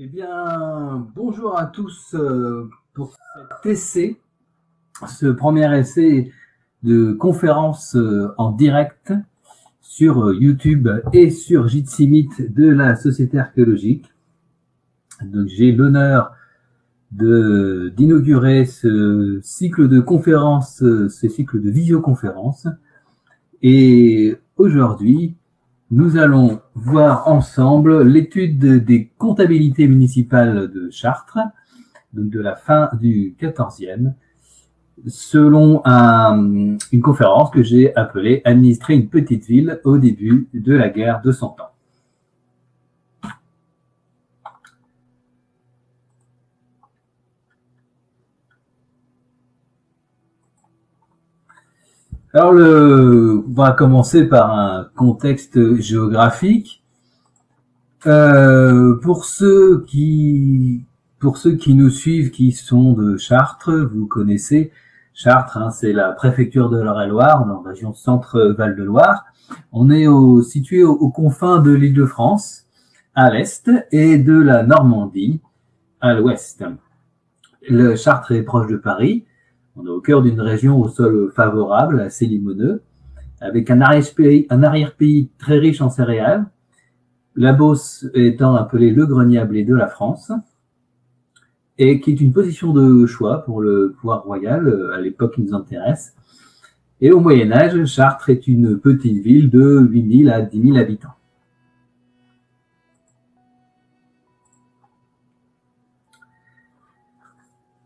Eh bien, bonjour à tous pour cet essai, ce premier essai de conférence en direct sur YouTube et sur Jitsi Meet de la Société archéologique. Donc, j'ai l'honneur d'inaugurer ce cycle de conférences, ce cycle de visioconférence. Et aujourd'hui, nous allons voir ensemble l'étude des comptabilités municipales de Chartres, donc de la fin du XIVe, selon une conférence que j'ai appelée « Administrer une petite ville au début de la guerre de Cent Ans ». Alors, on va commencer par un contexte géographique. Pour ceux qui nous suivent, qui sont de Chartres, vous connaissez Chartres, hein, c'est la préfecture de l'Eure-et-Loire, dans la région Centre-Val de Loire. On est situé aux confins de l'Île-de-France, à l'est, et de la Normandie, à l'ouest. Le Chartres est proche de Paris. On est au cœur d'une région au sol favorable, assez limoneux, avec un arrière-pays très riche en céréales, la Beauce étant appelée le grenier à blé de la France, et qui est une position de choix pour le pouvoir royal à l'époque qui nous intéresse. Et au Moyen-Âge, Chartres est une petite ville de 8 000 à 10 000 habitants.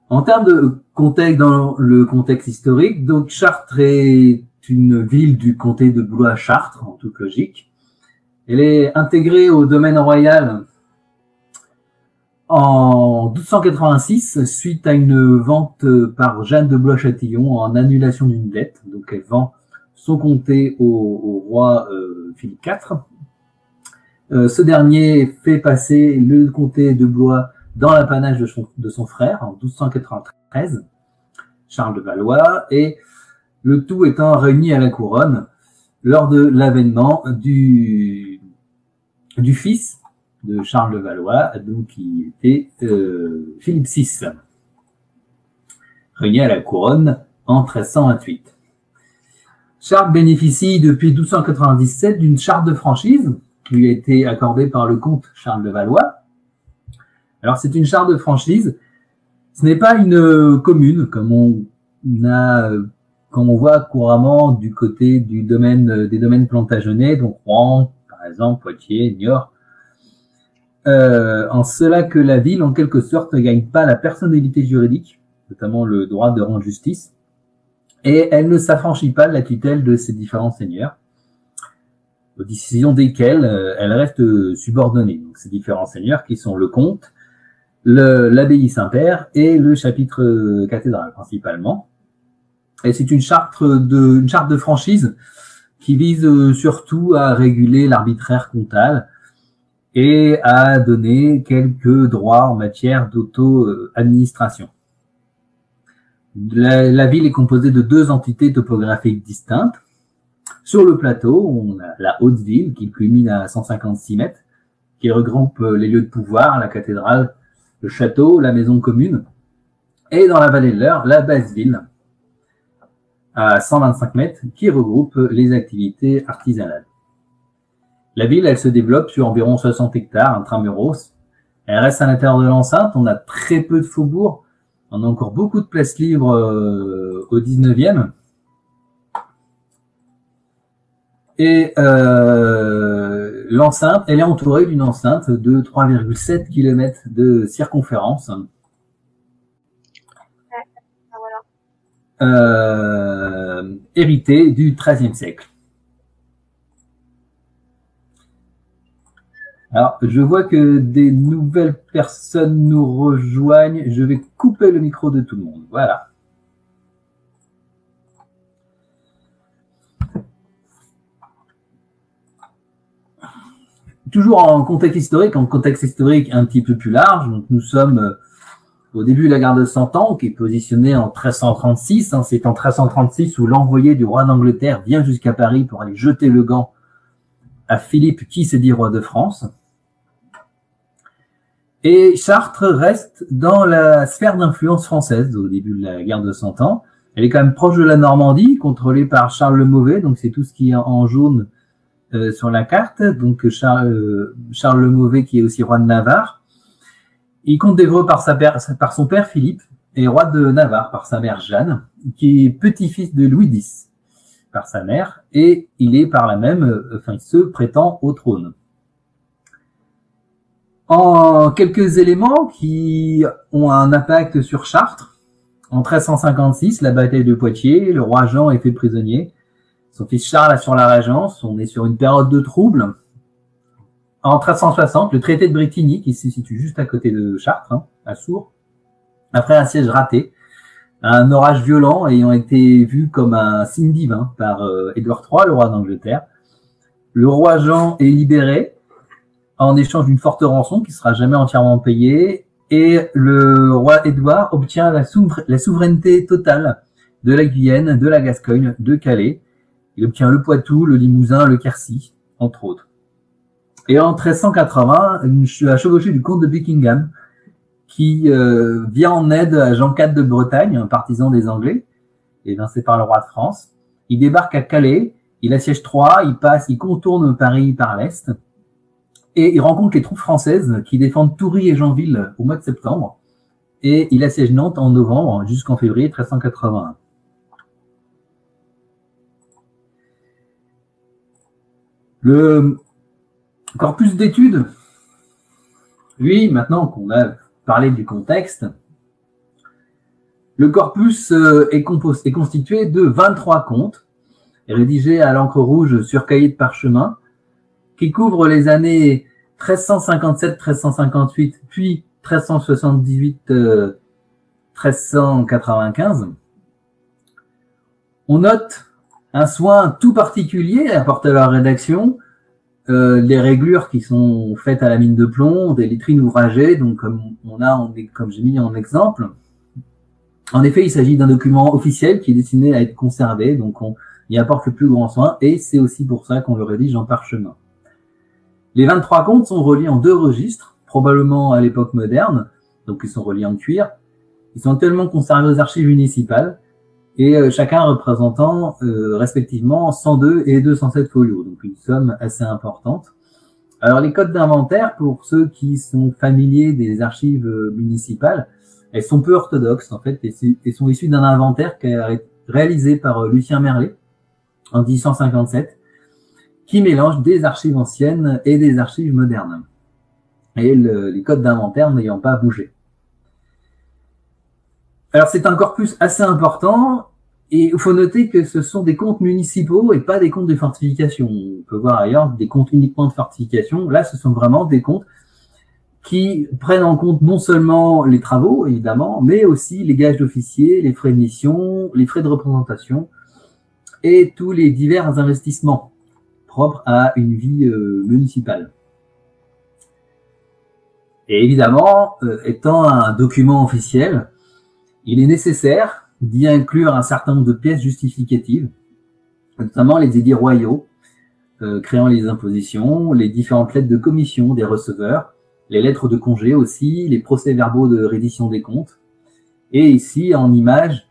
En termes de contexte, dans le contexte historique, donc Chartres est une ville du comté de Blois-Chartres, en toute logique. Elle est intégrée au domaine royal en 1286, suite à une vente par Jeanne de Blois-Châtillon en annulation d'une dette. Donc elle vend son comté au roi Philippe IV. Ce dernier fait passer le comté de Blois dans l'apanage de son frère en 1293, Charles de Valois, et le tout étant réuni à la couronne lors de l'avènement du fils de Charles de Valois, donc qui était Philippe VI, réuni à la couronne en 1328. Charles bénéficie depuis 1297 d'une charte de franchise qui lui a été accordée par le comte Charles de Valois. Alors, c'est une charte de franchise. Ce n'est pas une commune, comme on voit couramment du côté des domaines plantagenets, donc Rouen, par exemple, Poitiers, Niort. En cela que la ville, en quelque sorte, ne gagne pas la personnalité juridique, notamment le droit de rendre justice, et elle ne s'affranchit pas de la tutelle de ses différents seigneurs, aux décisions desquelles elle reste subordonnée. Donc, ces différents seigneurs qui sont le comte, l'abbaye Saint-Père et le chapitre cathédral principalement. Et c'est une charte de franchise qui vise surtout à réguler l'arbitraire comtal et à donner quelques droits en matière d'auto-administration. La ville est composée de 2 entités topographiques distinctes. Sur le plateau, on a la haute ville qui culmine à 156 mètres, qui regroupe les lieux de pouvoir, la cathédrale, le château, la maison commune, et dans la vallée de l'Eure, la basse ville, à 125 mètres, qui regroupe les activités artisanales. La ville, elle se développe sur environ 60 hectares intramuros. Elle reste à l'intérieur de l'enceinte. On a très peu de faubourgs. On a encore beaucoup de places libres au 19e. Et l'enceinte, elle est entourée d'une enceinte de 3,7 km de circonférence. Héritée du XIIIe siècle. Alors, je vois que des nouvelles personnes nous rejoignent. Je vais couper le micro de tout le monde. Voilà. Toujours en contexte historique un petit peu plus large. Donc, nous sommes au début de la guerre de Cent Ans, qui est positionnée en 1336. C'est en 1336 où l'envoyé du roi d'Angleterre vient jusqu'à Paris pour aller jeter le gant à Philippe, qui s'est dit roi de France. Et Chartres reste dans la sphère d'influence française au début de la guerre de Cent Ans. Elle est quand même proche de la Normandie, contrôlée par Charles le Mauvais, donc c'est tout ce qui est en jaune sur la carte. Donc Charles le Mauvais, qui est aussi roi de Navarre. Il compte d'Évreux par son père Philippe, et roi de Navarre par sa mère Jeanne, qui est petit-fils de Louis X par sa mère, et il est par la même, il se prétend au trône. En quelques éléments qui ont un impact sur Chartres, en 1356, la bataille de Poitiers, le roi Jean est fait prisonnier, son fils Charles assure la régence, on est sur une période de troubles. En 1360, le traité de Brétigny, qui se situe juste à côté de Chartres, à Sours, après un siège raté, un orage violent ayant été vu comme un signe divin par Édouard III, le roi d'Angleterre. Le roi Jean est libéré en échange d'une forte rançon qui sera jamais entièrement payée, et le roi Édouard obtient la souveraineté totale de la Guyenne, de la Gascogne, de Calais. Il obtient le Poitou, le Limousin, le Quercy, entre autres. Et en 1380, la chevauchée du comte de Buckingham, qui vient en aide à Jean IV de Bretagne, un partisan des Anglais, évincé par le roi de France. Il débarque à Calais, il assiège Troyes, il contourne Paris par l'est, et il rencontre les troupes françaises qui défendent Toury et Janville au mois de septembre, et il assiège Nantes en novembre jusqu'en février 1381. Le corpus d'études, lui, maintenant qu'on a parlé du contexte, le corpus est constitué de 23 contes, rédigés à l'encre rouge sur cahier de parchemin, qui couvrent les années 1357-1358, puis 1378-1395. On note un soin tout particulier apporté à leur rédaction, les réglures qui sont faites à la mine de plomb, des lettrines ouvragées, donc comme j'ai mis en exemple. En effet, il s'agit d'un document officiel qui est destiné à être conservé, donc on y apporte le plus grand soin, et c'est aussi pour ça qu'on le rédige en parchemin. Les 23 contes sont reliés en 2 registres, probablement à l'époque moderne, donc ils sont reliés en cuir. Ils sont actuellement conservés aux archives municipales, et chacun représentant respectivement 102 et 207 folios, donc une somme assez importante. Alors les codes d'inventaire, pour ceux qui sont familiers des archives municipales, elles sont peu orthodoxes en fait, et sont issues d'un inventaire qui a été réalisé par Lucien Merlet en 1857, qui mélange des archives anciennes et des archives modernes, et les codes d'inventaire n'ayant pas bougé. Alors c'est un corpus assez important, et il faut noter que ce sont des comptes municipaux et pas des comptes de fortification. On peut voir ailleurs des comptes uniquement de fortification. Là, ce sont vraiment des comptes qui prennent en compte non seulement les travaux, évidemment, mais aussi les gages d'officiers, les frais de mission, les frais de représentation et tous les divers investissements propres à une vie municipale. Et évidemment, étant un document officiel, il est nécessaire d'y inclure un certain nombre de pièces justificatives, notamment les édits royaux, créant les impositions, les différentes lettres de commission des receveurs, les lettres de congé aussi, les procès-verbaux de reddition des comptes, et ici, en image,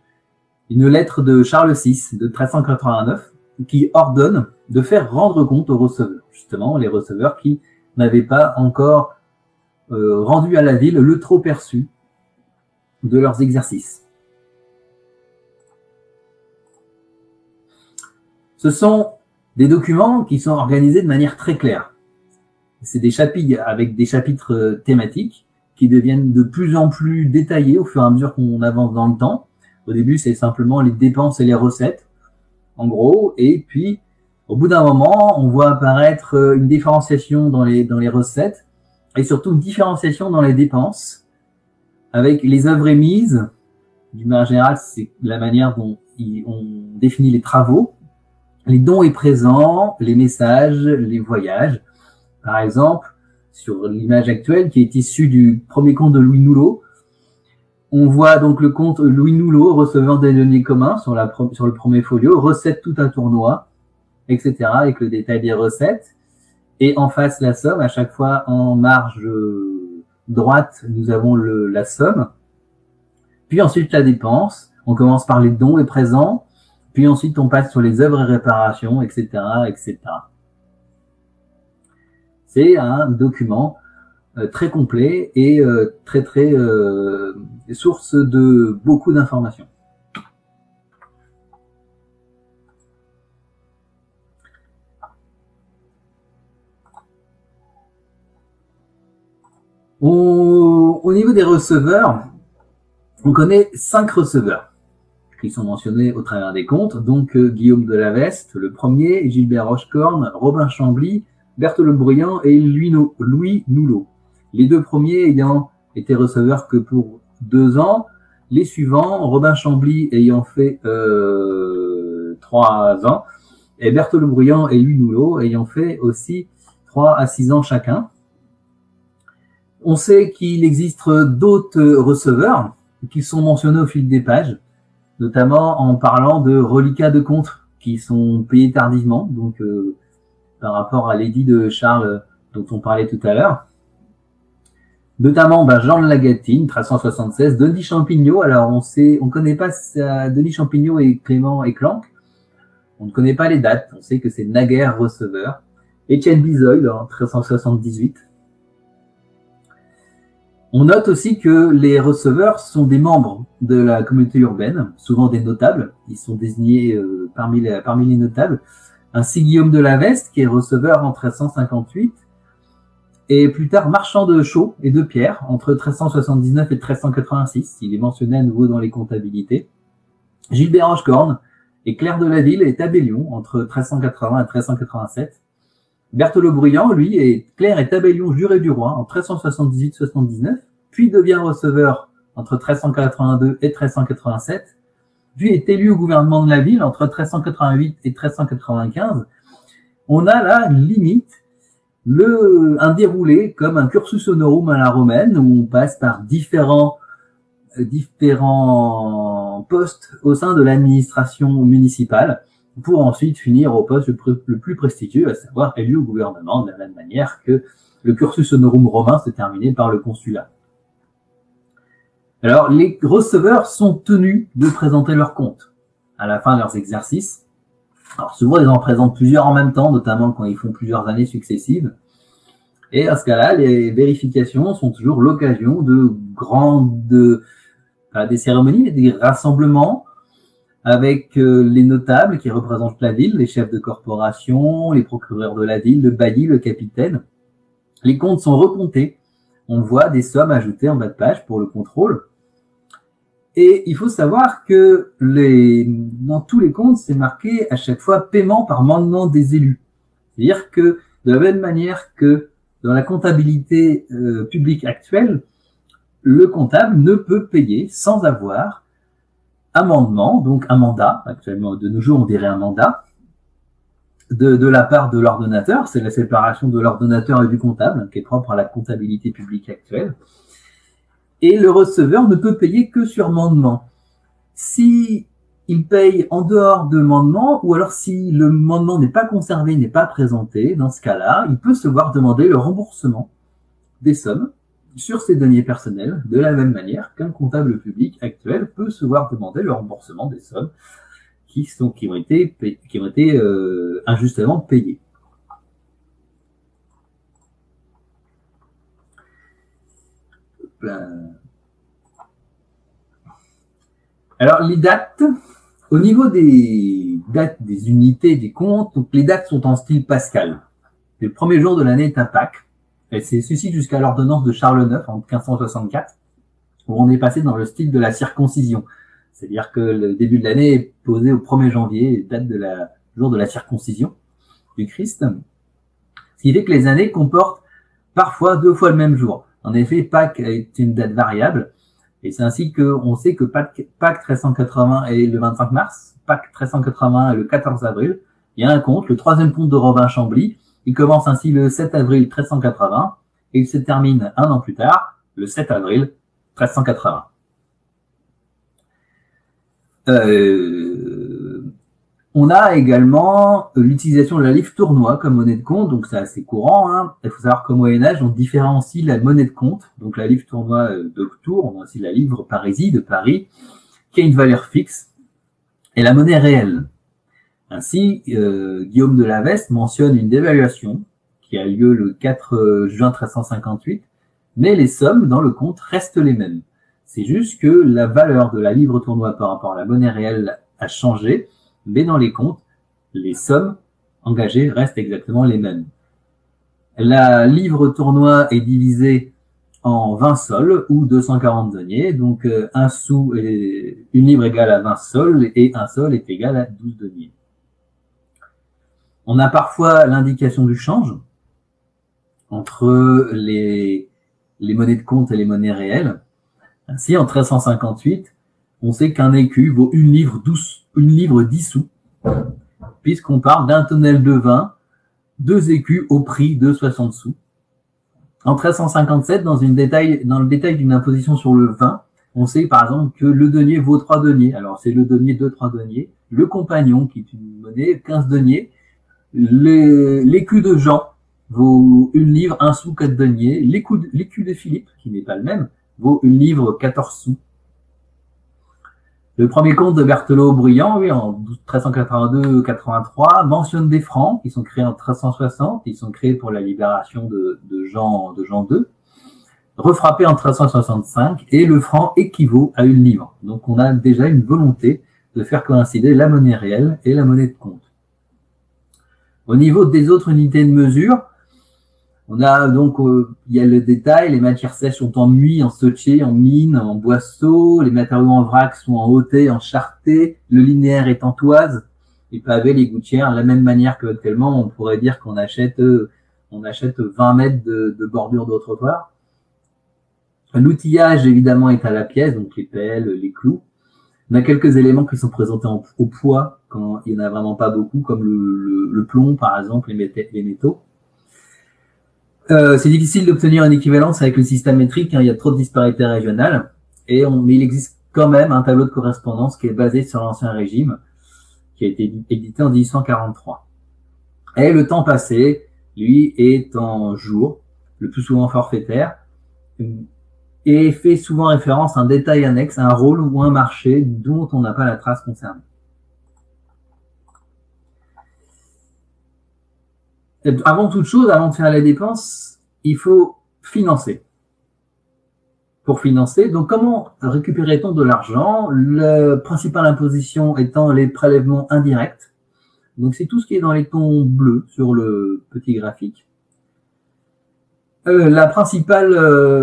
une lettre de Charles VI de 1389 qui ordonne de faire rendre compte aux receveurs, justement les receveurs qui n'avaient pas encore rendu à la ville le trop perçu de leurs exercices. Ce sont des documents qui sont organisés de manière très claire. C'est des chapitres avec des chapitres thématiques qui deviennent de plus en plus détaillés au fur et à mesure qu'on avance dans le temps. Au début, c'est simplement les dépenses et les recettes, en gros, et puis au bout d'un moment, on voit apparaître une différenciation dans les recettes et surtout une différenciation dans les dépenses avec les œuvres émises. D'une manière générale, c'est la manière dont on définit les travaux, les dons et présents, les messages, les voyages. Par exemple, sur l'image actuelle qui est issue du premier compte de Louis Noulot, on voit donc le compte Louis Noulot recevant des deniers communs sur le premier folio, recettes tout un tournoi, etc. avec le détail des recettes. Et en face la somme, à chaque fois en marge droite, nous avons la somme, puis ensuite la dépense. On commence par les dons et présents, puis ensuite on passe sur les œuvres et réparations, etc., etc. C'est un document très complet et très source de beaucoup d'informations. Au niveau des receveurs, on connaît 5 receveurs qui sont mentionnés au travers des comptes. Donc Guillaume de la Veste, le premier, Gilbert Rochecorne, Robin Chambly, Berthelot Bruyant et Louis Noulot. Les 2 premiers ayant été receveurs que pour 2 ans. Les suivants, Robin Chambly ayant fait 3 ans et Berthelot Bruyant et Louis Noulot ayant fait aussi 3 à 6 ans chacun. On sait qu'il existe d'autres receveurs qui sont mentionnés au fil des pages, notamment en parlant de reliquats de comptes qui sont payés tardivement, donc par rapport à l'édit de Charles dont on parlait tout à l'heure. Notamment Jean de Lagatine, 1376, Denis Champigneau. Alors on connaît pas Denis Champigneau et Clément Éclanque. On ne connaît pas les dates. On sait que c'est naguère receveur. Étienne Bizoy, en 1378. On note aussi que les receveurs sont des membres de la communauté urbaine, souvent des notables. Ils sont désignés parmi les notables. Ainsi Guillaume de la Veste, qui est receveur en 1358, et plus tard marchand de chaux et de pierres entre 1379 et 1386. Il est mentionné à nouveau dans les comptabilités. Gilbert Rochecorne et Claire de la Ville et Tabellion entre 1380 et 1387. Berthelot Bruyant, lui, est Claire et Tabellion juré du roi en 1378-79, puis devient receveur entre 1382 et 1387, puis est élu au gouvernement de la ville entre 1388 et 1395. On a là limite un déroulé comme un cursus honorum à la romaine où on passe par différents postes au sein de l'administration municipale pour ensuite finir au poste le plus prestigieux, à savoir élu au gouvernement, de la même manière que le cursus honorum romain s'est terminé par le consulat. Alors, les receveurs sont tenus de présenter leurs comptes à la fin de leurs exercices. Alors, souvent, ils en présentent plusieurs en même temps, notamment quand ils font plusieurs années successives. Et à ce cas-là, les vérifications sont toujours l'occasion des cérémonies, des rassemblements avec les notables qui représentent la ville, les chefs de corporation, les procureurs de la ville, le bailli, le capitaine. Les comptes sont recomptés. On voit des sommes ajoutées en bas de page pour le contrôle. Et il faut savoir que dans tous les comptes, c'est marqué à chaque fois paiement par mandement des élus. C'est-à-dire que de la même manière que dans la comptabilité publique actuelle, le comptable ne peut payer sans avoir un mandement, donc un mandat, actuellement de nos jours on dirait un mandat, de la part de l'ordonnateur. C'est la séparation de l'ordonnateur et du comptable qui est propre à la comptabilité publique actuelle. Et le receveur ne peut payer que sur mandement. Si il paye en dehors de mandement, ou alors si le mandement n'est pas conservé, n'est pas présenté, dans ce cas-là, il peut se voir demander le remboursement des sommes sur ses deniers personnels, de la même manière qu'un comptable public actuel peut se voir demander le remboursement des sommes qui ont été injustement payées. Alors, les dates, au niveau des dates, des unités, des comptes, donc les dates sont en style pascal. Le premier jour de l'année est à Pâques. Et c'est ceci jusqu'à l'ordonnance de Charles IX en 1564, où on est passé dans le style de la circoncision. C'est-à-dire que le début de l'année est posé au 1er janvier, date de jour de la circoncision du Christ. Ce qui fait que les années comportent parfois 2 fois le même jour. En effet, Pâques est une date variable, et c'est ainsi qu'on sait que Pâques 1380 est le 25 mars, Pâques 1380 est le 14 avril. Il y a un compte, le 3e compte de Robin Chambly. Il commence ainsi le 7 avril 1380 et il se termine un an plus tard, le 7 avril 1380. On a également l'utilisation de la livre tournois comme monnaie de compte, donc c'est assez courant. Hein. Il faut savoir qu'au Moyen-Âge, on différencie la monnaie de compte, donc la livre tournois de Tours, on a aussi la livre parisie de Paris, qui a une valeur fixe, et la monnaie réelle. Ainsi, Guillaume de la Veste mentionne une dévaluation qui a lieu le 4 juin 1358, mais les sommes dans le compte restent les mêmes. C'est juste que la valeur de la livre tournois par rapport à la monnaie réelle a changé, mais dans les comptes, les sommes engagées restent exactement les mêmes. La livre tournois est divisée en 20 sols ou 240 deniers, donc un sou est une livre égale à 20 sols et un sol est égal à 12 deniers. On a parfois l'indication du change entre les monnaies de compte et les monnaies réelles. Ainsi, en 1358, on sait qu'un écu vaut une livre 10 sous, puisqu'on parle d'un tonnel de vin, 2 écus au prix de 60 sous. En 1357, dans le détail d'une imposition sur le vin, on sait par exemple que le denier vaut 3 deniers. Alors c'est le denier de 3 deniers, le compagnon, qui est une monnaie, 15 deniers, l'écu de Jean vaut une livre, 1 sou, 4 deniers, l'écu de Philippe, qui n'est pas le même, vaut une livre, 14 sous. Le premier compte de Berthelot-Briand, oui, en 1382-83, mentionne des francs qui sont créés en 1360, ils sont créés pour la libération de Jean II, refrappés en 1365, et le franc équivaut à une livre. Donc on a déjà une volonté de faire coïncider la monnaie réelle et la monnaie de compte. Au niveau des autres unités de mesure, on a donc, il y a le détail, les matières sèches sont en muit, en stotier, en mine, en boisseau, les matériaux en vrac sont en hauté, en charté, le linéaire est en toise, les pavés, les gouttières, de la même manière qu'actuellement, on pourrait dire qu'on achète 20 mètres de bordure de trottoir. L'outillage, évidemment, est à la pièce, donc les pelles, les clous. On a quelques éléments qui sont présentés au poids, quand il n'y en a vraiment pas beaucoup, comme le plomb, par exemple, les métaux. C'est difficile d'obtenir une équivalence avec le système métrique, hein, il y a trop de disparités régionales, mais il existe quand même un tableau de correspondance qui est basé sur l'ancien régime, qui a été édité en 1843. Et le temps passé, lui, est en jours, le plus souvent forfaitaire, et fait souvent référence à un détail annexe, à un rôle ou un marché dont on n'a pas la trace concernée. Avant toute chose, avant de faire la dépense, il faut financer. Pour financer, donc comment récupérait-on de l'argent? La principale imposition étant les prélèvements indirects. Donc c'est tout ce qui est dans les tons bleus sur le petit graphique. La principale,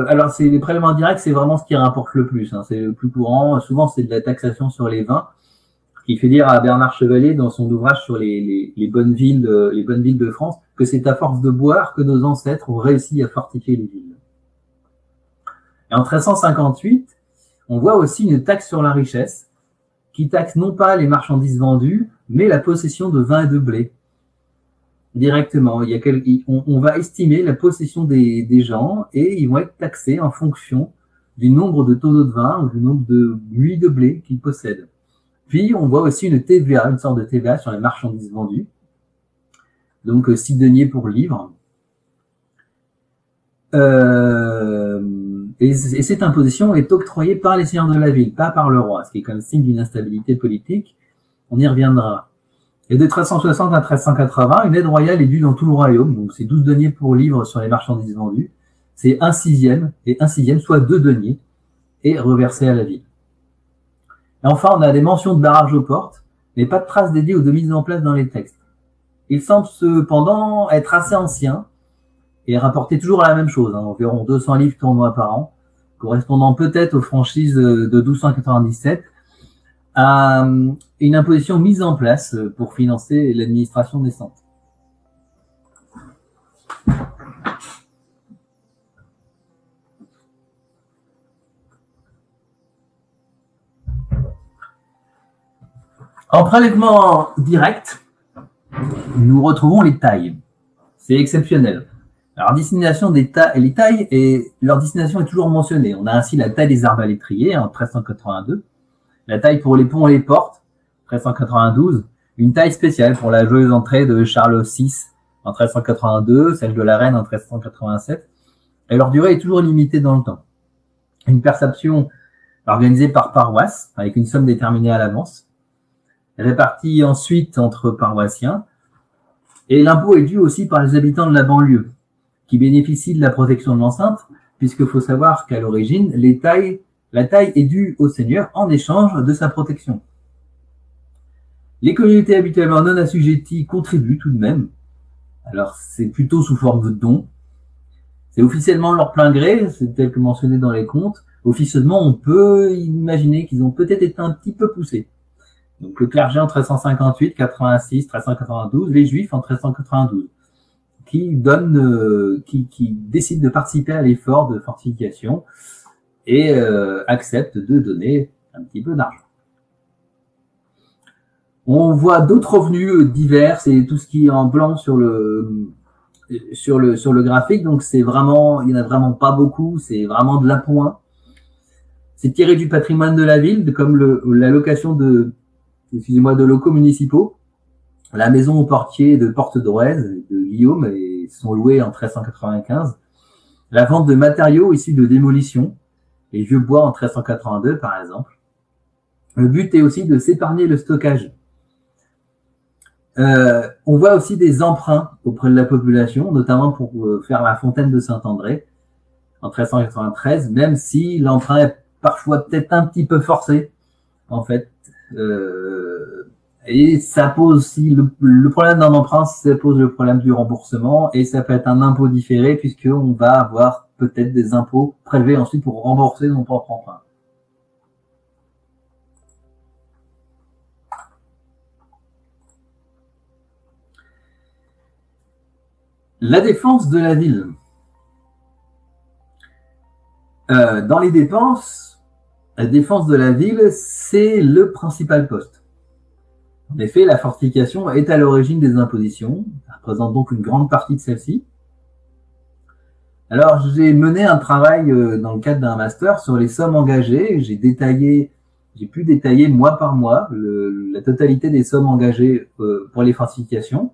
alors c'est les prélèvements indirects, c'est vraiment ce qui rapporte le plus, hein, c'est le plus courant. Souvent c'est de la taxation sur les vins, qui fait dire à Bernard Chevalier dans son ouvrage sur les bonnes villes de France que c'est à force de boire que nos ancêtres ont réussi à fortifier les villes. Et en 1358, on voit aussi une taxe sur la richesse qui taxe non pas les marchandises vendues, mais la possession de vin et de blé. Directement, on va estimer la possession des gens et ils vont être taxés en fonction du nombre de tonneaux de vin ou du nombre de buis de blé qu'ils possèdent. Puis, on voit aussi une TVA, une sorte de TVA sur les marchandises vendues. Donc, 6 deniers pour livre. Et cette imposition est octroyée par les seigneurs de la ville, pas par le roi, ce qui est comme signe d'une instabilité politique. On y reviendra. Et de 1360 à 1380, une aide royale est due dans tout le royaume. Donc, c'est 12 deniers pour livre sur les marchandises vendues. C'est 1/6, et 1/6, soit 2 deniers, et reversé à la ville. Et enfin, on a des mentions de barrages aux portes, mais pas de traces dédiées ou de mise en place dans les textes. Il semble cependant être assez ancien et rapporter toujours la même chose, hein, environ 200 livres tournois par an, correspondant peut-être aux franchises de 1297, à une imposition mise en place pour financer l'administration naissante. En prélèvement direct, nous retrouvons les tailles. C'est exceptionnel. Alors, destination des les tailles, et leur destination est toujours mentionnée. On a ainsi la taille des arbalétriers en 1382, la taille pour les ponts et les portes, 1392, une taille spéciale pour la joyeuse entrée de Charles VI en 1382, celle de la reine en 1387, et leur durée est toujours limitée dans le temps. Une perception organisée par paroisse, avec une somme déterminée à l'avance, répartie ensuite entre paroissiens, et l'impôt est dû aussi par les habitants de la banlieue, qui bénéficient de la protection de l'enceinte, puisqu'il faut savoir qu'à l'origine, la taille est due au seigneur en échange de sa protection. Les communautés habituellement non assujetties contribuent tout de même. Alors, c'est plutôt sous forme de dons. C'est officiellement leur plein gré, c'est tel que mentionné dans les comptes. Officieusement, on peut imaginer qu'ils ont peut-être été un petit peu poussés. Donc, le clergé en 1358, 86, 1392, les juifs en 1392, qui décident de participer à l'effort de fortification et acceptent de donner un petit peu d'argent. On voit d'autres revenus divers, c'est tout ce qui est en blanc sur le graphique, donc il y en a vraiment pas beaucoup, c'est vraiment de l'appoint. C'est tiré du patrimoine de la ville, comme la location de locaux municipaux. La maison au portier de Porte d'Orez, de Guillaume, et sont loués en 1395. La vente de matériaux issus de démolition, les vieux bois en 1382 par exemple. Le but est aussi de s'épargner le stockage. On voit aussi des emprunts auprès de la population, notamment pour faire la fontaine de Saint-André en 1393, même si l'emprunt est parfois peut-être un petit peu forcé, en fait. Et ça pose aussi le problème d'un emprunt, ça pose le problème du remboursement, et ça peut être un impôt différé, puisqu'on va avoir peut-être des impôts prélevés ensuite pour rembourser son propre emprunt. La défense de la ville. Dans les dépenses, la défense de la ville, c'est le principal poste. En effet, la fortification est à l'origine des impositions, ça représente donc une grande partie de celle-ci. Alors, j'ai mené un travail dans le cadre d'un master sur les sommes engagées. J'ai pu détailler mois par mois la totalité des sommes engagées pour les fortifications.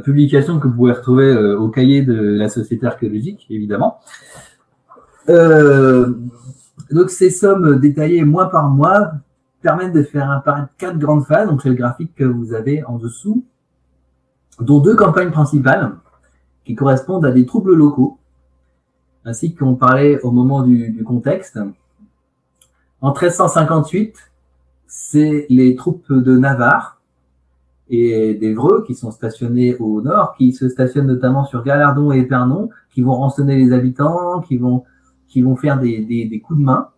Publication que vous pouvez retrouver au cahier de la Société archéologique, évidemment. Donc ces sommes détaillées mois par mois permettent de faire apparaître 4 grandes phases, donc c'est le graphique que vous avez en dessous, dont 2 campagnes principales qui correspondent à des troubles locaux, ainsi qu'on parlait au moment du contexte. En 1358, c'est les troupes de Navarre et d'Évreux qui sont stationnés au nord, qui se stationnent notamment sur Galardon et Épernon, qui vont rançonner les habitants, qui vont faire des coups de main.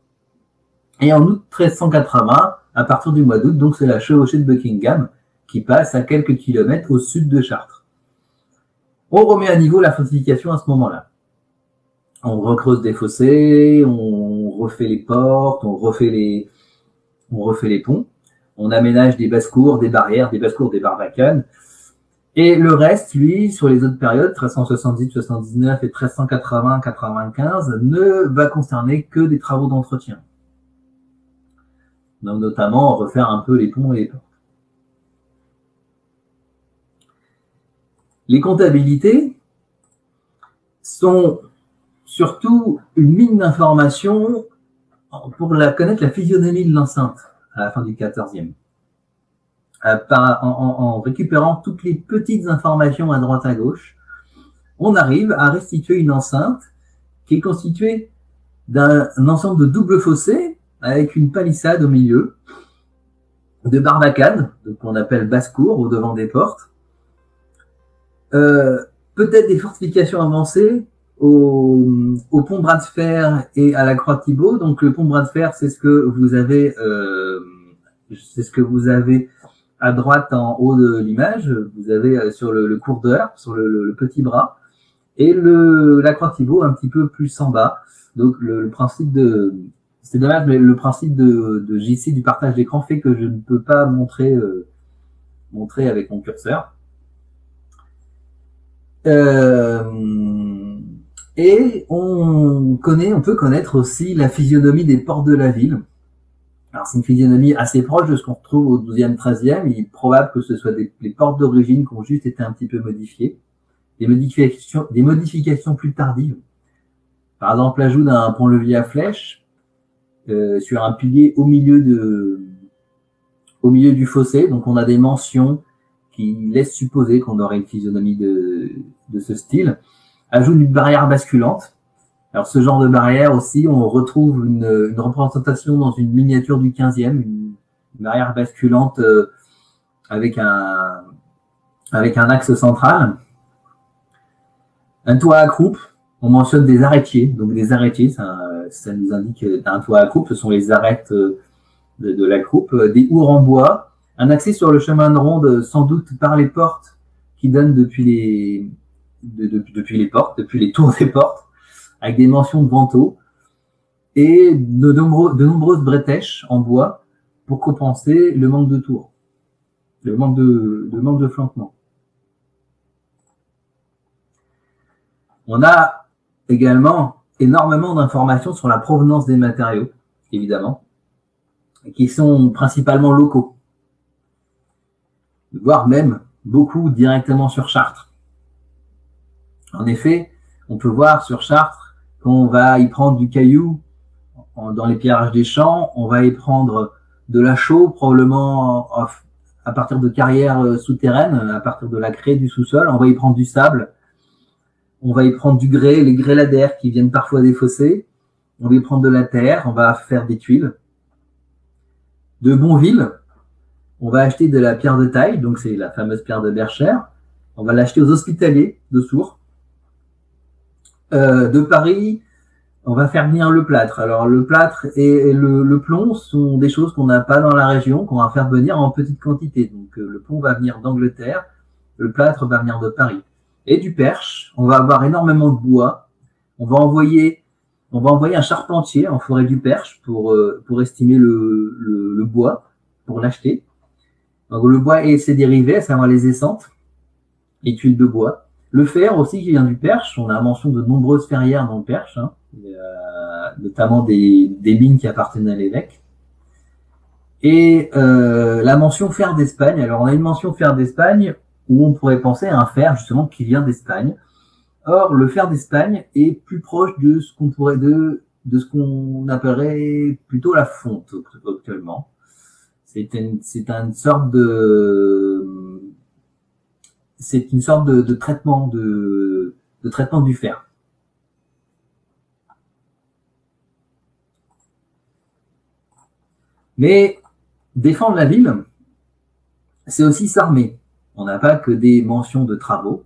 Et en août 1380, à partir du mois d'août, donc c'est la chevauchée de Buckingham qui passe à quelques kilomètres au sud de Chartres. On remet à niveau la fortification à ce moment-là. On recreuse des fossés, on refait les portes, on refait les ponts. On aménage des basses-cours, des barrières, des basses-cours, des barbacanes. Et le reste, lui, sur les autres périodes, 1370, 79 et 1380, 95, ne va concerner que des travaux d'entretien. Donc, notamment, refaire un peu les ponts et les portes. Les comptabilités sont surtout une mine d'informations pour connaître la physionomie de l'enceinte à la fin du XIVe. En récupérant toutes les petites informations à droite à gauche, on arrive à restituer une enceinte qui est constituée d'un ensemble de doubles fossés avec une palissade au milieu, de barbacanes, qu'on appelle basse-cour, au devant des portes, peut-être des fortifications avancées au pont bras de fer et à la croix de Thibault. Donc le pont bras de fer, c'est ce que vous avez à droite en haut de l'image. Vous avez sur le cours d'heure, sur le petit bras, et la croix de Thibault un petit peu plus en bas. Donc le principe c'est dommage, mais le principe de JC du partage d'écran fait que je ne peux pas montrer avec mon curseur. Et on peut connaître aussi la physionomie des portes de la ville, Alors, c'est une physionomie assez proche de ce qu'on retrouve au 12e, 13e. Il est probable que ce soit les portes d'origine qui ont juste été un petit peu modifiées. Des modifications plus tardives. Par exemple, l'ajout d'un pont-levis à flèche sur un pilier au milieu du fossé. Donc, on a des mentions qui laissent supposer qu'on aurait une physionomie de ce style. Ajout d'une barrière basculante. Alors, ce genre de barrière aussi, on retrouve une représentation dans une miniature du 15e, une barrière basculante avec un axe central. Un toit à croupe, on mentionne des arrêtiers. Donc, des arrêtiers, ça nous indique un toit à croupe, ce sont les arêtes de la croupe. Des ours en bois, un accès sur le chemin de ronde, sans doute par les portes qui donnent depuis les tours des portes, avec des mentions de vantaux, et de nombreuses bretèches en bois pour compenser le manque de tours, le manque de flanquement. On a également énormément d'informations sur la provenance des matériaux, évidemment, qui sont principalement locaux, voire même beaucoup directement sur Chartres. En effet, on peut voir sur Chartres qu'on va y prendre du caillou dans les pierrages des champs, on va y prendre de la chaux, probablement à partir de carrières souterraines, à partir de la craie du sous-sol, on va y prendre du sable, on va y prendre du grès, les grêladaires qui viennent parfois des fossés, on va y prendre de la terre, on va faire des tuiles. De Bonville, on va acheter de la pierre de taille, donc c'est la fameuse pierre de Berchères, on va l'acheter aux Hospitaliers de Sourds. De Paris, on va faire venir le plâtre. Alors le plâtre et le plomb sont des choses qu'on n'a pas dans la région, qu'on va faire venir en petite quantité. Donc le plomb va venir d'Angleterre, le plâtre va venir de Paris. Et du perche, on va avoir énormément de bois. On va envoyer un charpentier en forêt du Perche pour estimer le bois, pour l'acheter. Donc le bois et ses dérivés, à savoir les essences, les tuiles de bois. Le fer aussi qui vient du Perche, on a mention de nombreuses ferrières dans le Perche, hein, notamment des mines qui appartenaient à l'évêque. Et la mention fer d'Espagne, alors on a une mention fer d'Espagne où on pourrait penser à un fer justement qui vient d'Espagne. Or, le fer d'Espagne est plus proche de ce qu'on pourrait de ce qu'on appellerait plutôt la fonte actuellement. C'est une sorte de traitement de traitement du fer. Mais défendre la ville, c'est aussi s'armer. On n'a pas que des mentions de travaux.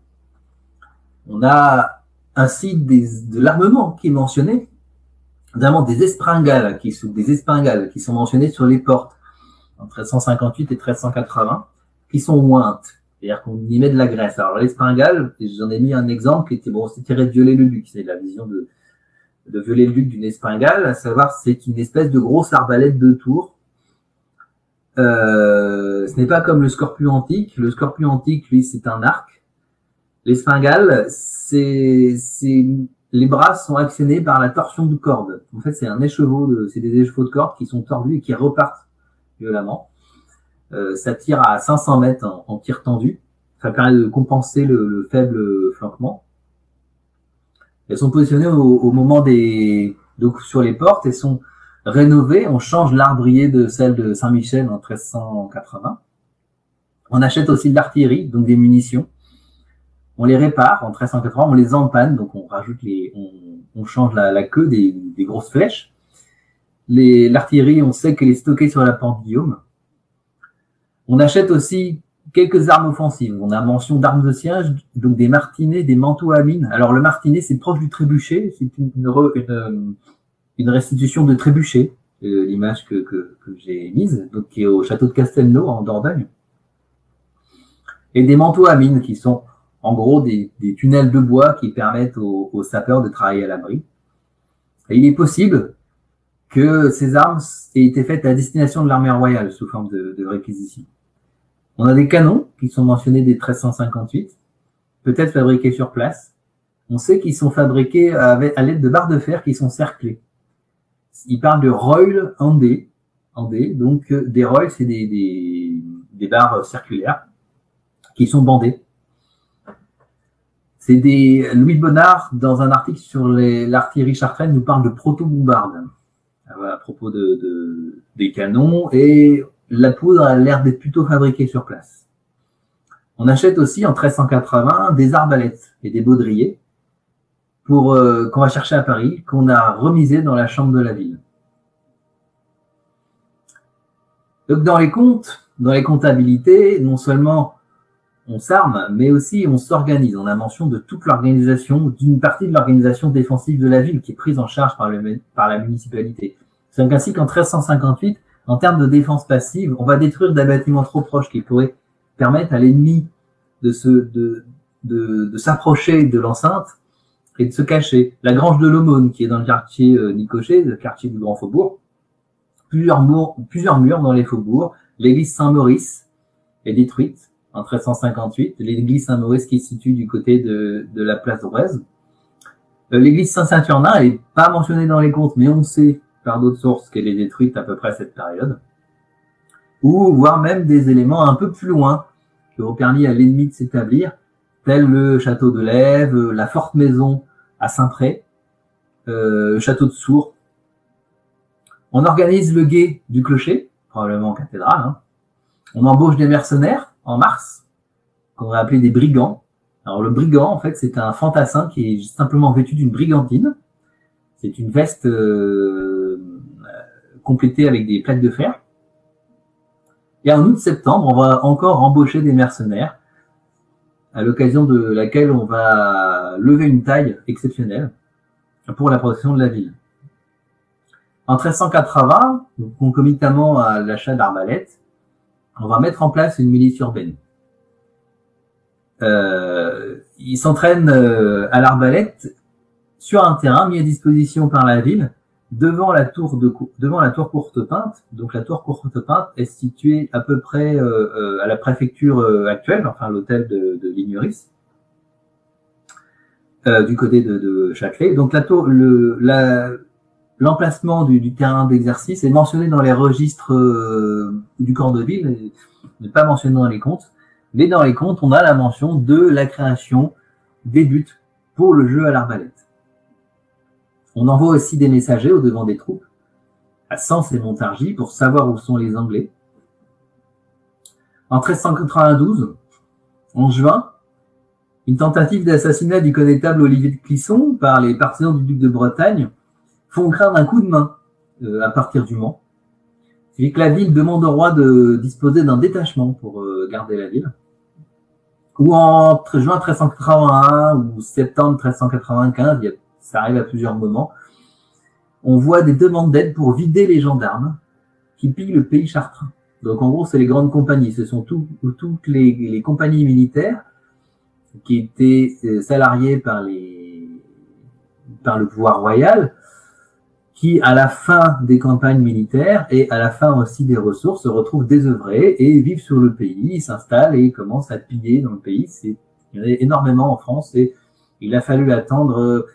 On a ainsi de l'armement qui est mentionné, notamment des espingales qui sont mentionnées sur les portes en 1358 et 1380, qui sont ointes. C'est-à-dire qu'on y met de la graisse. Alors, l'espingale, j'en ai mis un exemple qui était, c'est tiré de Viollet-le-Duc. C'est la vision de Viollet-le-Duc d'une espingale, à savoir, c'est une espèce de grosse arbalète de tour. Ce n'est pas comme le scorpion antique. Le scorpion antique, lui, c'est un arc. L'espingale, les bras sont actionnés par la torsion de corde. En fait, c'est des écheveaux de corde qui sont tordus et qui repartent violemment. Ça tire à 500 mètres en tir tendu. Ça permet de compenser le faible flanquement. Elles sont positionnées au moment donc sur les portes. Elles sont rénovées. On change l'arbrier de celle de Saint-Michel en 1380. On achète aussi de l'artillerie, donc des munitions. On les répare en 1380. On les empanne, donc on rajoute on change la queue des grosses flèches. L'artillerie, on sait qu'elle est stockée sur la porte Guillaume. On achète aussi quelques armes offensives. On a mention d'armes de siège, donc des martinets, des manteaux à mine. Alors le martinet, c'est proche du trébuchet. C'est une restitution de trébuchet, l'image que j'ai mise, donc qui est au château de Castelnau en Dordogne. Et des manteaux à mine qui sont en gros des tunnels de bois qui permettent aux sapeurs de travailler à l'abri. Et il est possible que ces armes aient été faites à destination de l'armée royale sous forme de réquisition. On a des canons qui sont mentionnés dès 1358, peut-être fabriqués sur place. On sait qu'ils sont fabriqués à l'aide de barres de fer qui sont cerclées. Il parle de Royal Handé en D. Donc, des rolls, c'est des barres circulaires qui sont bandées. C'est Louis Bonnard, dans un article sur l'artillerie chartraine, nous parle de proto-bombarde à propos des canons, et la poudre a l'air d'être plutôt fabriquée sur place. On achète aussi en 1380 des arbalètes et des baudriers qu'on va chercher à Paris, qu'on a remisé dans la chambre de la ville. Donc dans les comptes, dans les comptabilités, non seulement on s'arme, mais aussi on s'organise. On a mention de toute l'organisation, d'une partie de l'organisation défensive de la ville qui est prise en charge par la municipalité. C'est donc ainsi qu'en 1358, en termes de défense passive, on va détruire des bâtiments trop proches qui pourraient permettre à l'ennemi de s'approcher de l'enceinte et de se cacher. La Grange de l'Aumône, qui est dans le quartier Nicochet, le quartier du Grand Faubourg, plusieurs murs dans les faubourgs. L'église Saint-Maurice est détruite en 1358. L'église Saint-Maurice qui se situe du côté de la place d'Oise. L'église Saint-Saturnin n'est pas mentionnée dans les comptes, mais on sait par d'autres sources qu'elle est détruite à peu près à cette période. Ou voire même des éléments un peu plus loin qui ont permis à l'ennemi de s'établir, tels le château de Lèves, la forte maison à Saint-Pré, le château de Sours. On organise le guet du clocher, probablement en cathédrale. Hein. On embauche des mercenaires en mars, qu'on va appeler des brigands. Alors le brigand, en fait, c'est un fantassin qui est simplement vêtu d'une brigandine. C'est une veste complétée avec des plaques de fer. Et en août-septembre, on va encore embaucher des mercenaires, à l'occasion de laquelle on va lever une taille exceptionnelle pour la protection de la ville. En 1380, concomitamment à l'achat d'arbalètes, on va mettre en place une milice urbaine. Ils s'entraînent à l'arbalète sur un terrain mis à disposition par la ville devant la tour Courtepinte. Donc la tour Courtepinte est située à peu près à la préfecture actuelle, enfin l'hôtel de Ligneris, du côté de Châtelet. Donc l'emplacement du terrain d'exercice est mentionné dans les registres du corps de ville, n'est pas mentionné dans les comptes, mais dans les comptes, on a la mention de la création des buts pour le jeu à l'arbalète. On envoie aussi des messagers au devant des troupes, à Sens et Montargis, pour savoir où sont les Anglais. En 1392, en juin, une tentative d'assassinat du connétable Olivier de Clisson par les partisans du duc de Bretagne font craindre un coup de main à partir du Mans. C'est que la ville demande au roi de disposer d'un détachement pour garder la ville. Ou entre juin 1381 ou septembre 1395, ça arrive à plusieurs moments, on voit des demandes d'aide pour vider les gendarmes qui pillent le pays chartrain. Donc en gros, c'est les grandes compagnies. Ce sont toutes les compagnies militaires qui étaient salariées par le pouvoir royal, qui, à la fin des campagnes militaires et à la fin aussi des ressources, se retrouvent désœuvrés et vivent sur le pays, s'installent et commencent à piller dans le pays. Il y en a énormément en France et il a fallu attendre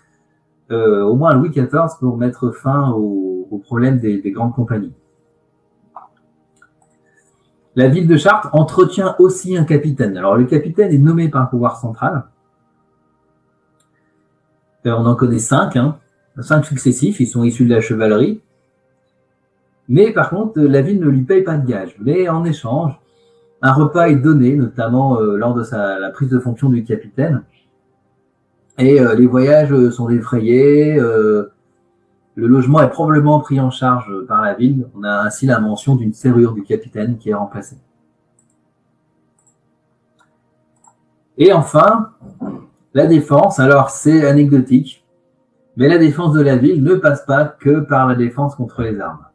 au moins Louis XIV pour mettre fin au problème des grandes compagnies. La ville de Chartres entretient aussi un capitaine. Alors le capitaine est nommé par le pouvoir central. On en connaît 5, 5 successifs, ils sont issus de la chevalerie. Mais par contre, la ville ne lui paye pas de gage. Mais en échange, un repas est donné, notamment lors de la prise de fonction du capitaine. Et les voyages sont défrayés, le logement est probablement pris en charge par la ville. On a ainsi la mention d'une serrure du capitaine qui est remplacée. Et enfin, la défense, alors c'est anecdotique, mais la défense de la ville ne passe pas que par la défense contre les armes.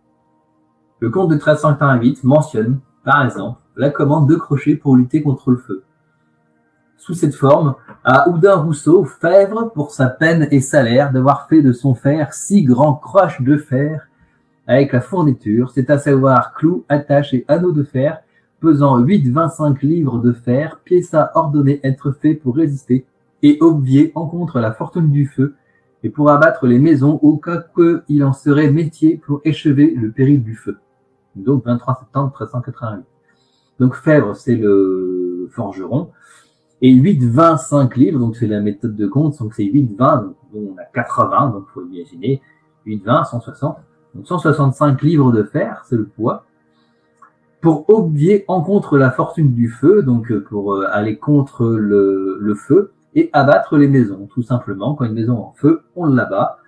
Le comte de 1388 mentionne, par exemple, la commande de crochet pour lutter contre le feu. Sous cette forme, à Houdin-Rousseau, Fèvre, pour sa peine et salaire, d'avoir fait de son fer 6 grands croches de fer avec la fourniture, c'est à savoir clous, attaches et anneaux de fer, pesant 8,25 livres de fer, piéça ordonné être fait pour résister et obvier en contre la fortune du feu, et pour abattre les maisons au cas qu'il en serait métier pour échever le péril du feu. donc 23 septembre 1388. Donc Fèvre, c'est le forgeron, et 8, 20, 5 livres, donc c'est la méthode de compte, donc c'est 8, 20, donc on a 80, donc il faut imaginer, 8, 20, 160, donc 165 livres de fer, c'est le poids, pour obvier en contre la fortune du feu, donc pour aller contre le feu, et abattre les maisons, tout simplement. Quand une maison est en feu, on l'abat,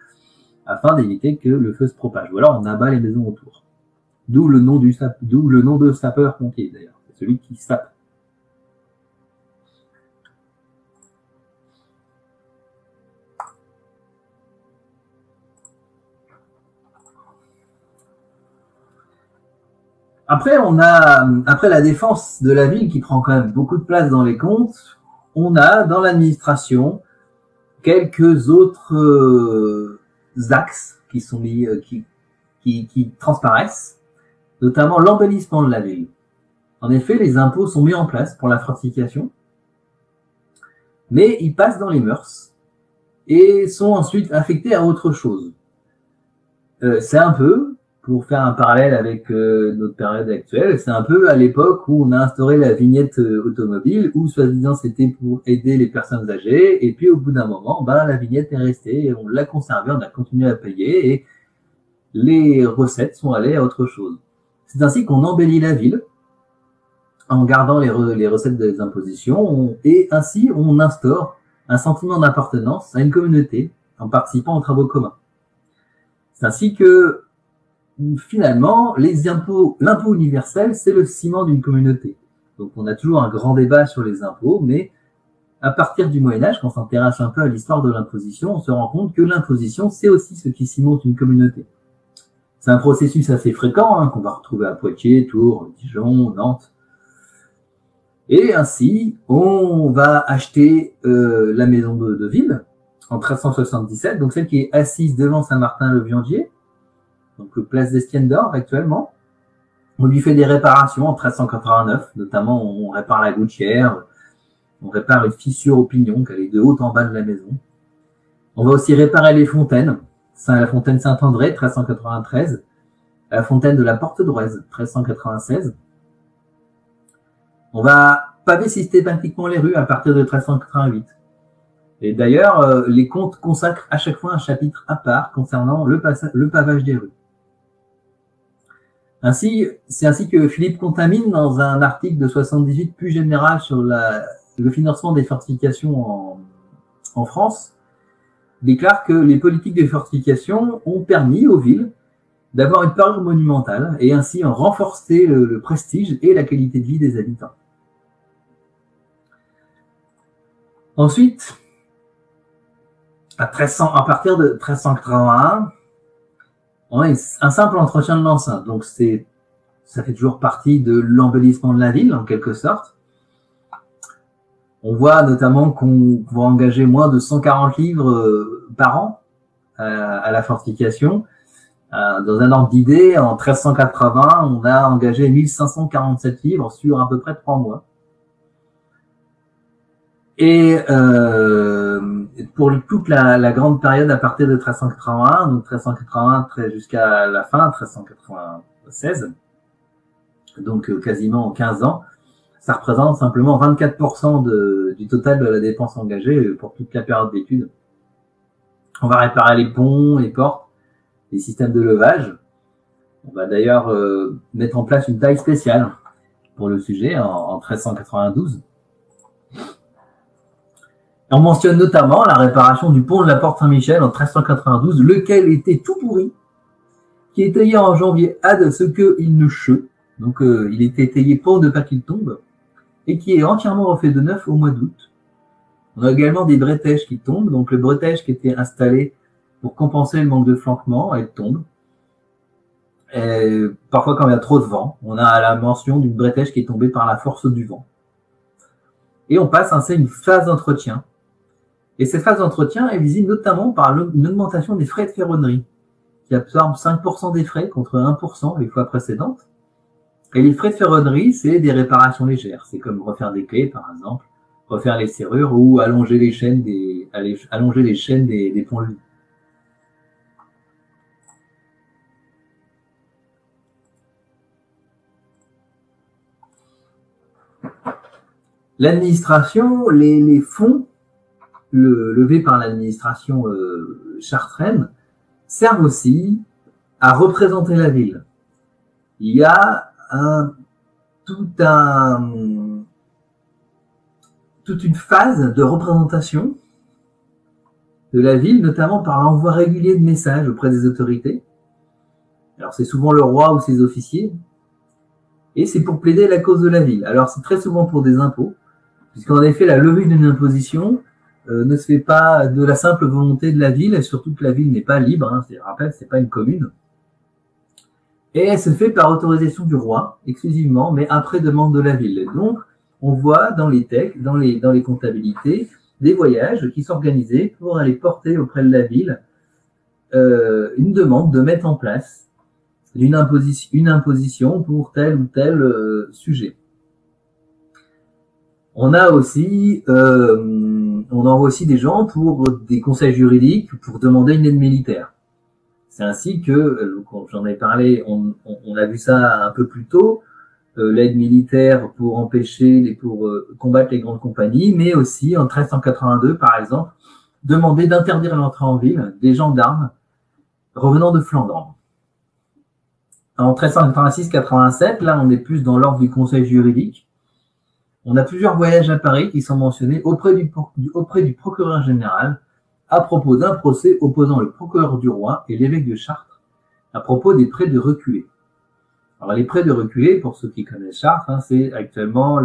afin d'éviter que le feu se propage. Ou alors on abat les maisons autour. D'où le nom de sapeur-pompier, d'ailleurs. C'est celui qui sape. Après, après la défense de la ville qui prend quand même beaucoup de place dans les contes, on a dans l'administration quelques autres axes qui sont mis, qui transparaissent, notamment l'embellissement de la ville. En effet, les impôts sont mis en place pour la fortification, mais ils passent dans les mœurs et sont ensuite affectés à autre chose. C'est un peu, pour faire un parallèle avec notre période actuelle, c'est un peu à l'époque où on a instauré la vignette automobile, où soi-disant c'était pour aider les personnes âgées, et puis au bout d'un moment, la vignette est restée, et on l'a conservée, on a continué à payer, et les recettes sont allées à autre chose. C'est ainsi qu'on embellit la ville, en gardant les recettes des impositions, et ainsi on instaure un sentiment d'appartenance à une communauté, en participant aux travaux communs. C'est ainsi que finalement, l'impôt universel, c'est le ciment d'une communauté. Donc on a toujours un grand débat sur les impôts, mais à partir du Moyen-Âge, quand on s'intéresse un peu à l'histoire de l'imposition, on se rend compte que l'imposition, c'est aussi ce qui cimente une communauté. C'est un processus assez fréquent, qu'on va retrouver à Poitiers, Tours, Dijon, Nantes. Et ainsi, on va acheter la maison de ville en 1377, donc celle qui est assise devant Saint-Martin-le-Viandier, donc place d'Estienne d'Or actuellement. On lui fait des réparations en 1389, notamment on répare la gouttière, on répare les fissures au pignon, qu'elle est de haut en bas de la maison. On va aussi réparer les fontaines, la fontaine Saint-André, 1393, la fontaine de la Porte d'Oise, 1396. On va paver systématiquement les rues à partir de 1388. Et d'ailleurs, les contes consacrent à chaque fois un chapitre à part concernant le pavage des rues. C'est ainsi que Philippe Contamine, dans un article de 78 plus général sur le financement des fortifications en France, déclare que les politiques de fortification ont permis aux villes d'avoir une parure monumentale et ainsi en renforcer le prestige et la qualité de vie des habitants. Ensuite, à partir de 1381, on a un simple entretien de l'enceinte. Donc ça fait toujours partie de l'embellissement de la ville, en quelque sorte. On voit notamment qu'on va engager moins de 140 livres par an à la fortification. Dans un ordre d'idée, en 1380, on a engagé 1547 livres sur à peu près 3 mois. Et pour toute la grande période à partir de 1381, donc 1381 jusqu'à la fin, 1396, donc quasiment 15 ans, ça représente simplement 24% du total de la dépense engagée pour toute la période d'études. On va réparer les ponts, les portes, les systèmes de levage. On va d'ailleurs mettre en place une taille spéciale pour le sujet en 1392. On mentionne notamment la réparation du pont de la Porte Saint-Michel en 1392, lequel était tout pourri, qui est taillé en janvier ad ce qu'il ne cheu. Donc il était taillé pour ne pas qu'il tombe, et qui est entièrement refait de neuf au mois d'août. On a également des bretèches qui tombent, donc le bretèche qui était installé pour compenser le manque de flanquement, elle tombe. Et parfois quand il y a trop de vent, on a la mention d'une bretèche qui est tombée par la force du vent. Et on passe ainsi à une phase d'entretien. Et cette phase d'entretien est visible notamment par une augmentation des frais de ferronnerie, qui absorbe 5% des frais contre 1% les fois précédentes. Et les frais de ferronnerie, c'est des réparations légères. C'est comme refaire des clés, par exemple, refaire les serrures ou allonger les chaînes des ponts-levis. L'administration, les fonds levés par l'administration chartraine servent aussi à représenter la ville. Il y a toute une phase de représentation de la ville, notamment par l'envoi régulier de messages auprès des autorités. Alors c'est souvent le roi ou ses officiers, et c'est pour plaider la cause de la ville. Alors c'est très souvent pour des impôts, puisqu'en effet la levée d'une imposition ne se fait pas de la simple volonté de la ville, et surtout que la ville n'est pas libre, hein, je rappelle, c'est pas une commune. Et elle se fait par autorisation du roi, exclusivement, mais après demande de la ville. Donc, on voit dans les textes, dans les comptabilités, des voyages qui sont organisés pour aller porter auprès de la ville une demande de mettre en place une imposition pour tel ou tel sujet. On envoie aussi des gens pour des conseils juridiques pour demander une aide militaire. C'est ainsi que, j'en ai parlé, on a vu ça un peu plus tôt, l'aide militaire pour combattre les grandes compagnies, mais aussi en 1382, par exemple, demander d'interdire l'entrée en ville des gendarmes revenant de Flandre. En 1386-87, là, on est plus dans l'ordre du conseil juridique. On a plusieurs voyages à Paris qui sont mentionnés auprès du procureur général à propos d'un procès opposant le procureur du roi et l'évêque de Chartres à propos des prêts de reculés. Alors les prêts de reculés, pour ceux qui connaissent Chartres, hein, c'est actuellement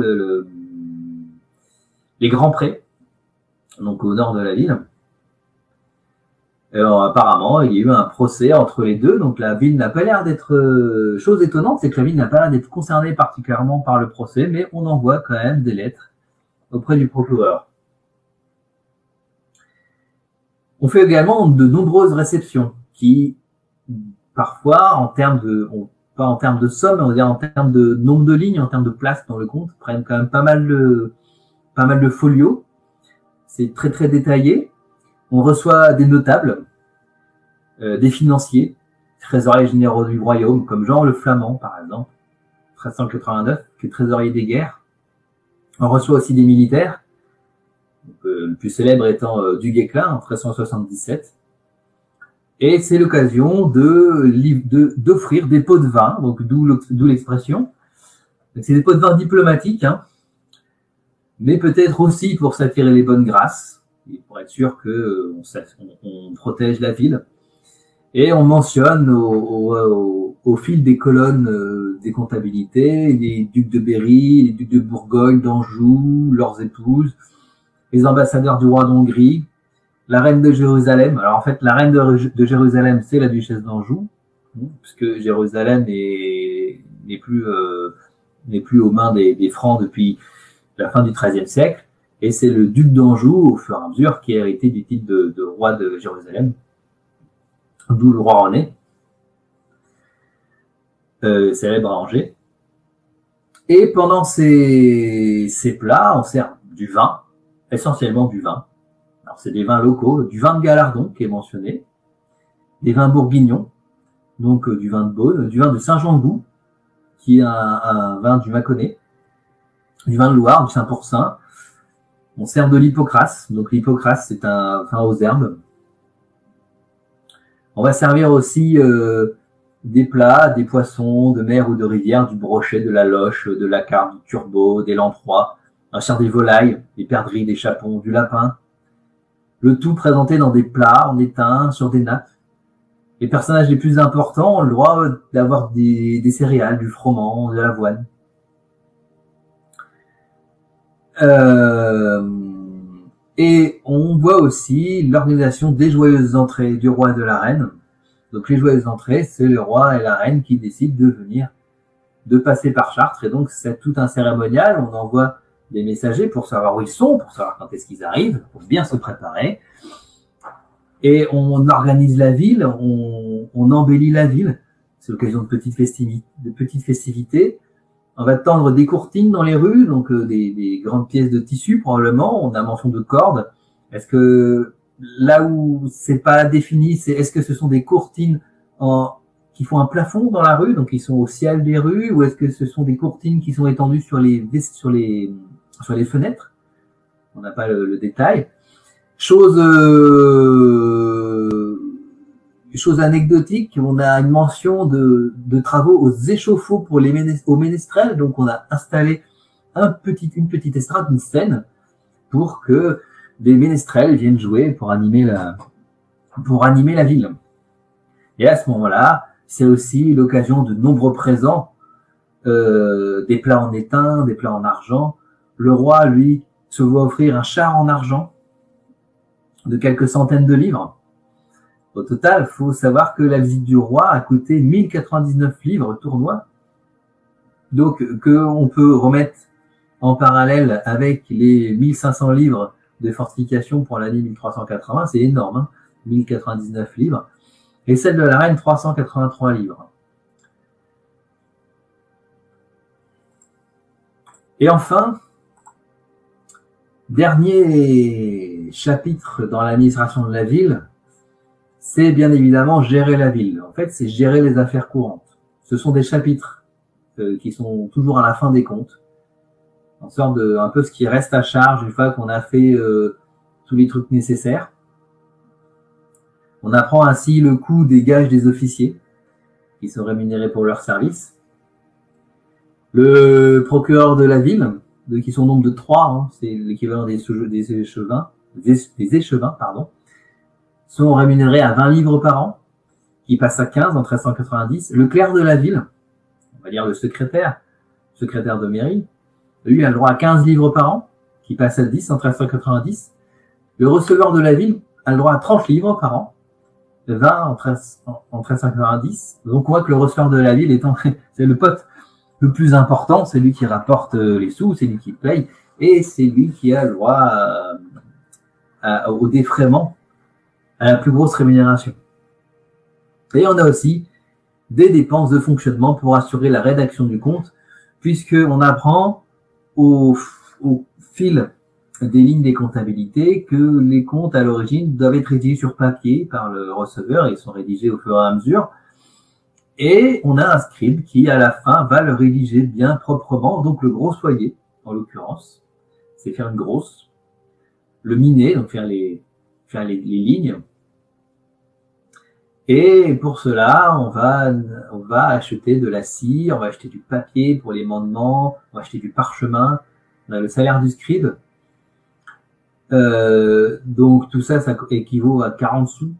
les grands prés, donc au nord de la ville. Alors, apparemment, il y a eu un procès entre les deux, donc la ville n'a pas l'air d'être... chose étonnante, c'est que la ville n'a pas l'air d'être concernée particulièrement par le procès, mais on envoie quand même des lettres auprès du procureur. On fait également de nombreuses réceptions qui, parfois, pas en termes de somme, mais on va dire en termes de nombre de lignes, en termes de place dans le compte, prennent quand même pas mal de folios. C'est très très détaillé. On reçoit des notables, des financiers, trésoriers généraux du royaume, comme Jean le Flamand, par exemple, 1389, qui est trésorier des guerres. On reçoit aussi des militaires, le plus célèbre étant du Guesclin en 1377. Et c'est l'occasion d'offrir des pots de vin, donc d'où l'expression. C'est des pots de vin diplomatiques, hein, mais peut-être aussi pour s'attirer les bonnes grâces, et pour être sûr qu'on protège la ville. Et on mentionne au fil des colonnes des comptabilités les ducs de Berry, les ducs de Bourgogne, d'Anjou, leurs épouses, les ambassadeurs du roi d'Hongrie, la reine de Jérusalem. Alors en fait, la reine de Jérusalem, c'est la duchesse d'Anjou, puisque Jérusalem n'est plus aux mains des Francs depuis la fin du XIIIe siècle. Et c'est le duc d'Anjou, au fur et à mesure, qui a hérité du titre de roi de Jérusalem, d'où le roi René, célèbre à Angers. Et pendant ces plats, on sert du vin, essentiellement du vin. Alors c'est des vins locaux, du vin de Galardon qui est mentionné, des vins bourguignons, donc du vin de Beaune, du vin de Saint-Jean-de-Goût, qui est un vin du Mâconnais, du vin de Loire, du Saint-Pourçain. On sert de l'hypocras, donc l'hypocras c'est un vin aux herbes. On va servir aussi des plats, des poissons de mer ou de rivière, du brochet, de la loche, de la carpe, du turbot, des lamproies. On va servir des volailles, des perdrix, des chapons, du lapin. Le tout présenté dans des plats en étain, sur des nappes. Les personnages les plus importants ont le droit d'avoir des céréales, du froment, de l'avoine. Et on voit aussi l'organisation des joyeuses entrées du roi et de la reine. Donc les joyeuses entrées, c'est le roi et la reine qui décident de passer par Chartres. Et donc c'est tout un cérémonial. On envoie des messagers pour savoir où ils sont, pour savoir quand est-ce qu'ils arrivent, pour bien se préparer. Et on organise la ville, on embellit la ville. C'est l'occasion de petites festivités. On va tendre des courtines dans les rues, donc des grandes pièces de tissu probablement. On a mention de cordes. Est-ce que là où c'est pas défini, est-ce que ce sont des courtines en qui font un plafond dans la rue, donc ils sont au ciel des rues, ou est-ce que ce sont des courtines qui sont étendues sur les fenêtres? On n'a pas le détail. Chose anecdotique, on a une mention de travaux aux échauffeaux pour aux ménestrels, donc on a installé une petite estrade, une scène, pour que des ménestrels viennent jouer pour animer la ville. Et à ce moment-là, c'est aussi l'occasion de nombreux présents, des plats en étain, des plats en argent. Le roi, lui, se voit offrir un char en argent de quelques centaines de livres. Au total, il faut savoir que la visite du roi a coûté 1099 livres tournois. Donc, qu'on peut remettre en parallèle avec les 1500 livres de fortification pour l'année 1380, c'est énorme, hein, 1099 livres. Et celle de la reine, 383 livres. Et enfin, dernier chapitre dans l'administration de la ville, c'est bien évidemment gérer la ville. En fait, c'est gérer les affaires courantes. Ce sont des chapitres qui sont toujours à la fin des comptes, en sorte de un peu ce qui reste à charge une fois qu'on a fait tous les trucs nécessaires. On apprend ainsi le coût des gages des officiers qui sont rémunérés pour leur service. Le procureur de la ville, qui sont au nombre de 3, hein, c'est l'équivalent des échevins, sont rémunérés à 20 livres par an, qui passent à 15 en 1390. Le clerc de la ville, on va dire le secrétaire de mairie, lui a le droit à 15 livres par an, qui passe à 10 en 1390. Le receveur de la ville a le droit à 30 livres par an, 20 en 1390. Donc on voit que le receveur de la ville c'est le pote le plus important, c'est lui qui rapporte les sous, c'est lui qui paye, et c'est lui qui a le droit au défraiement, à la plus grosse rémunération. Et on a aussi des dépenses de fonctionnement pour assurer la rédaction du compte, puisqu'on apprend au fil des lignes des comptabilités que les comptes à l'origine doivent être rédigés sur papier par le receveur, ils sont rédigés au fur et à mesure, et on a un scribe qui à la fin va le rédiger bien proprement, donc le grossoyer en l'occurrence, c'est faire une grosse, le miner, donc faire les lignes, et pour cela on va acheter de la cire, on va acheter du papier pour les mandements, on va acheter du parchemin, on a le salaire du scribe. Donc tout ça équivaut à 40 sous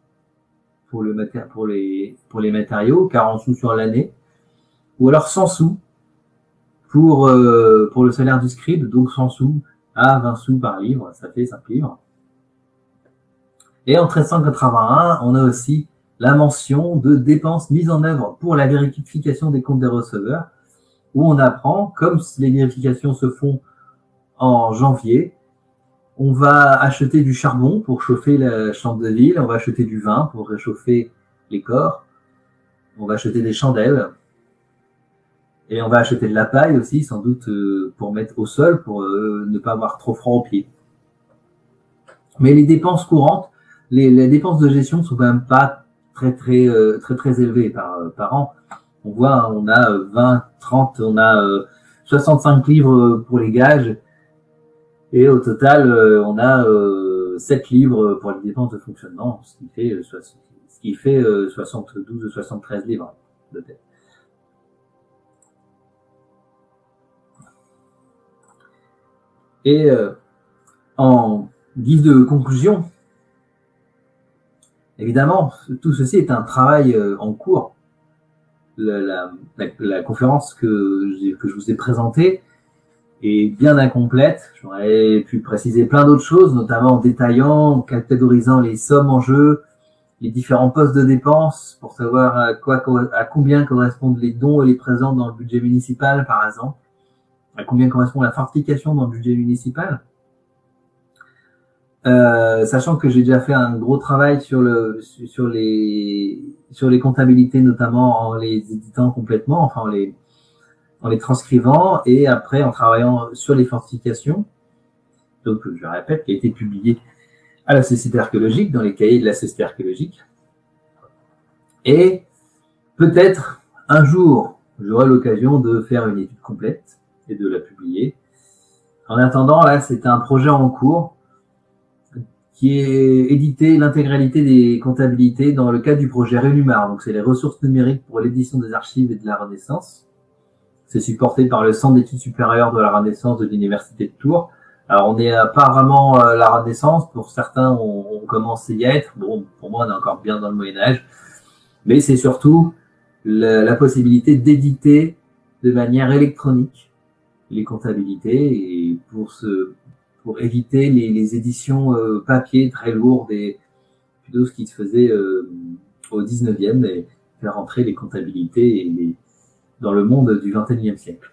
pour les matériaux, 40 sous sur l'année, ou alors 100 sous pour le salaire du scribe, donc 100 sous à 20 sous par livre, ça fait 5 livres. Et en 1381, on a aussi la mention de dépenses mises en œuvre pour la vérification des comptes des receveurs, où on apprend, comme les vérifications se font en janvier, on va acheter du charbon pour chauffer la chambre de ville, on va acheter du vin pour réchauffer les corps, on va acheter des chandelles, et on va acheter de la paille aussi, sans doute pour mettre au sol, pour ne pas avoir trop froid aux pieds. Mais les dépenses courantes, les dépenses de gestion sont quand même pas très élevées par an. On voit, on a 20, 30, on a 65 livres pour les gages, et au total, on a 7 livres pour les dépenses de fonctionnement, ce qui fait 72 ou 73 livres de tête. Et en guise de conclusion, évidemment, tout ceci est un travail en cours. La conférence que je vous ai présentée est bien incomplète. J'aurais pu préciser plein d'autres choses, notamment en détaillant, en catégorisant les sommes en jeu, les différents postes de dépenses, pour savoir à combien correspondent les dons et les présents dans le budget municipal, par exemple, à combien correspond la fortification dans le budget municipal. Sachant que j'ai déjà fait un gros travail sur les comptabilités, notamment en les éditant complètement, enfin en les transcrivant, et après en travaillant sur les fortifications, donc je répète, qui a été publié à la Société archéologique, dans les cahiers de la Société archéologique. Et Peut-être un jour, j'aurai l'occasion de faire une étude complète et de la publier. En attendant, là, c'est un projet en cours qui est éditer l'intégralité des comptabilités dans le cadre du projet Renumar. Donc, c'est les ressources numériques pour l'édition des archives et de la Renaissance. C'est supporté par le Centre d'études supérieures de la Renaissance de l'Université de Tours. Alors, on n'est pas vraiment la Renaissance. Pour certains, on commence à y être. Bon, pour moi, on est encore bien dans le Moyen-Âge. Mais c'est surtout la possibilité d'éditer de manière électronique les comptabilités et pour éviter les éditions papier très lourdes et plutôt ce qui se faisait au 19e et faire entrer les comptabilités dans le monde du 21e siècle.